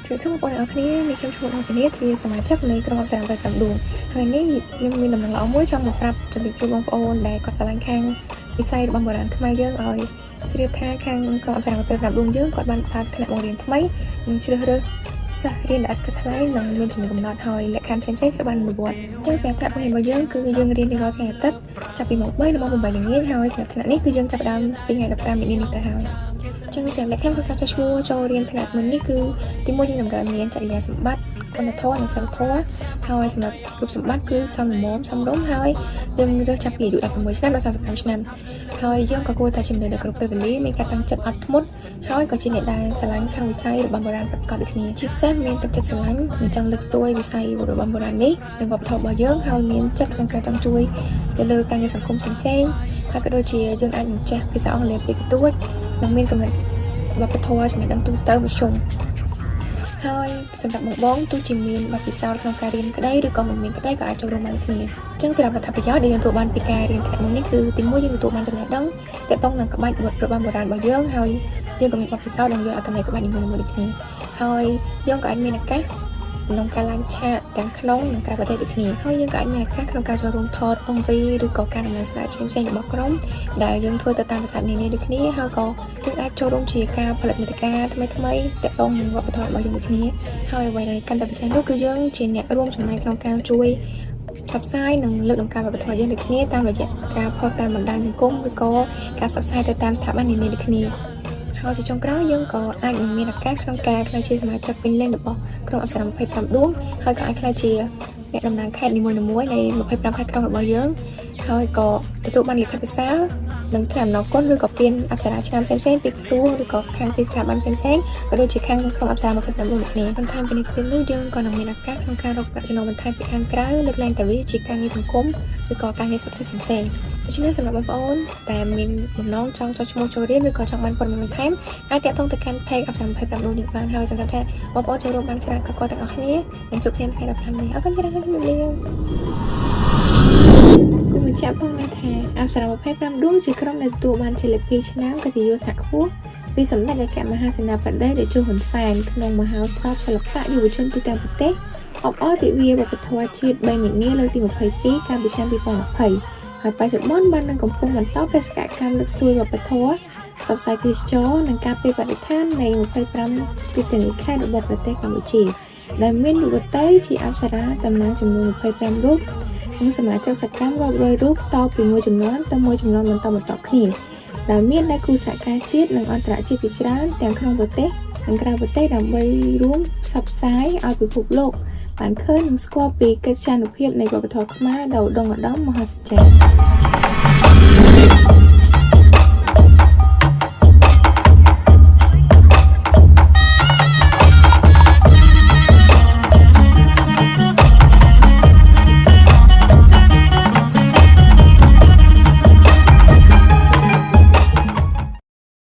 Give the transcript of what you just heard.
Chuyện xưa bọn ở kia mình kêu chuột sẽ biết thìสมาชิกในกรมสารไปกับดวงครั้งนี้ยังมีลำหนังล้อมไว้trong một rạp chuẩn bị chuộtบอลได้ก็สลายข้างวิสัยบางโบราณขึ้นมาเยอะเลยเชื่อท่าข้างกรมสารไปกับดวงเยอะกอดบันพัดขณะโรงเรียนทำไมยังเชื่อเรื่องสะเรียนอัดกระทายหนังมีถึงกำหนดหอยและการใช้ใช้กับบันบวชจังแสบทัดมาเห็นมาเยอะคือยังเรียนในร้อยแก่ตัดจะปีหมกใบหรือมองใบอย่างนี้หอยขณะนี้คือยังจับดำเป็นไงดับดำอย่างนี้แต่หอยจังแสบและข้างการจะช่วยโจเรียนขนาดมันนี่คือที่มุ่งยังดำเนินเรียนจริยาสมบัติคนละโทษในสังโทษหอยสำหรับรูปสมบัติคือซ้ำหมอมซ้ำล้มหอยยังเรื่องจับปีอยู่อัดมือชนะเรา30 nămหอยยังก็กลัวแต่ชิมเลยเด็กกรุ๊ปเป็นลีมีการตั้งจัดอัดมุดหอยก็ชินเนตได้สลังข้างวิสัยหรือบางโบราณประกอบอีกนี้ชิปแซมมีตั้งจัดสลังมีจังเล็กตัววิสัยหรือบางโบราณนี้หนึ่งแบบทบเยอะหอยมีจัดร่างกายจังจุยอย่าลืมการในสังคมสังเซงหอยก็โดยเชี่ยยังอันยังแจ๊พิซซ่าออนไลน์ติดตัวนักเรียนกำลังแบบทว่าจะมีดังตุ้งเติมชมហើយសម្រាប់បងបងទោះជាមានបទពិសោធន៍ក្នុងការរៀនក្តីឬក៏មិនមានក្តីក៏អាចចូលរួមបានគ្នាអញ្ចឹងសម្រាប់រដ្ឋប្រយោជន៍ដែលយើងទទួលបានពីការរៀនថ្នាក់នេះគឺទីមួយយើងទទួលបានចំណេះដឹងទាក់ទងនឹងក្បាច់វត្តរបស់បុរាណរបស់យើងហើយយើងក៏មានបទពិសោធន៍ដែលយើងអត្ថន័យក្បាច់នីមួយៗដូចគ្នាហើយយើងក៏អាចមានឱកាសក្នុងការឡើងឆាកទាំងក្នុងនិងក្រៅប្រទេសដូចគ្នាហើយយើងក៏អាចមានឱកាសក្នុងការចូលរួមថត MV ឬក៏ការដំណើរស្រាវផ្សេងៗរបស់ក្រុមដែលយើងធ្វើទៅតាមភាសានានាដូចគ្នាហើយក៏យើងអាចចូលរួមជាការផលិតមាតិកាថ្មីៗទាក់ទងនឹងវប្បធម៌របស់យើងដូចគ្នាហើយអ្វីដែលកាន់តែពិសេសនោះគឺយើងជាអ្នករួមចំណែកក្នុងការជួយផ្សព្វផ្សាយនិងលើកតម្កើងវប្បធម៌យើងដូចគ្នាតាមរយៈការផុសតាមបណ្ដាញសង្គមឬក៏ការផ្សព្វផ្សាយទៅតាមស្ថាប័ននានាដូចគ្នាហើយជាចុងក្រោយយើងក៏អាចនឹងមានឱកាសក្នុងការក្លាយជាសមាជិកពេញលេញរបស់ក្រុមអប្សរា25ដួងហើយក៏អាចក្លាយជាអ្នកតំណាងខេត្តនីមួយៗនៃ25ខេត្តក្រុងរបស់យើងហើយក៏ទទួលបានលិខិតសរសើរនិងថ្លែងអំណរគុណឬក៏ពានអប្សរាឆ្នាំផ្សេងៗពីក្រសួងឬក៏ខាងទីស្ថាប័នផ្សេងៗក៏ដូចជាខាងក្រុមអប្សរា25ដួងនេះបន្ថែមពីនេះទៀតនោះយើងក៏នឹងមានឱកាសក្នុងការរកប្រាក់ចំណូលបន្ថែមពីខាងក្រៅលើកឡើងទៅវាជាការងារសង្គមឬក៏ការងារសុខភាពផ្សេងៗដូច្នេះសម្រាប់បងប្អូនដែលមានបំណងចង់ចុះឈ្មោះចូលរៀនឬក៏ចង់បានព័ត៌មានបន្ថែមអាចទាក់ទងទៅកាន់ page អប្សរា25ដួងនេះបានហើយសង្ឃឹមថាបងប្អូនចូលរួមបានច្រើនក៏ទាំងអស់គ្នានឹងជួបគ្នាថ្ងៃ15នេះអរគុណច្រើនជំរាបលាគូបញ្ជាក់ផងថាអប្សរា25ដួងជាក្រុមដែលទទួលបានជ័យលាភីឆ្នាំកិត្តិយសខ្ពស់ពីសម្ដេចអគ្គមហាសេនាបតីតេជោហ៊ុនសែនក្នុងមហោស្រពសិល្បៈយុវជនទូទាំងប្រទេសអបអរទិវាវប្បធម៌ជាតិ3មីនាលើកទី22កាលពីឆ្នាំ2020ហើយបច្ចុប្បន្នបាននឹងកំពុងបន្តបេសកកម្មលើកស្ទួយវប្បធម៌ផ្សព្វផ្សាយទេសចរណ៍និងការពារបរិស្ថាននៃ25ទីតាំងខេត្តរបស់ប្រទេសកម្ពុជាដែលមានយុវតីជាអប្សរាតំណាងចំនួន25រូបនិងសមាជិកសកម្មរាប់រយរូបតពីមួយចំនួនទៅមួយចំនួនបន្តគ្នាដែលមានដៃគូសហការជាតិនិងអន្តរជាតិជាច្រើនទាំងក្នុងប្រទេសនិងក្រៅប្រទេសដើម្បីរួមផ្សព្វផ្សាយឲ្យពិភពលោកបានឃើញនិងស្គាល់ពីកិត្យានុភាពនៃវប្បធម៌ខ្មែរដ៏ឧត្តុង្គឧត្តមមហศจรรย์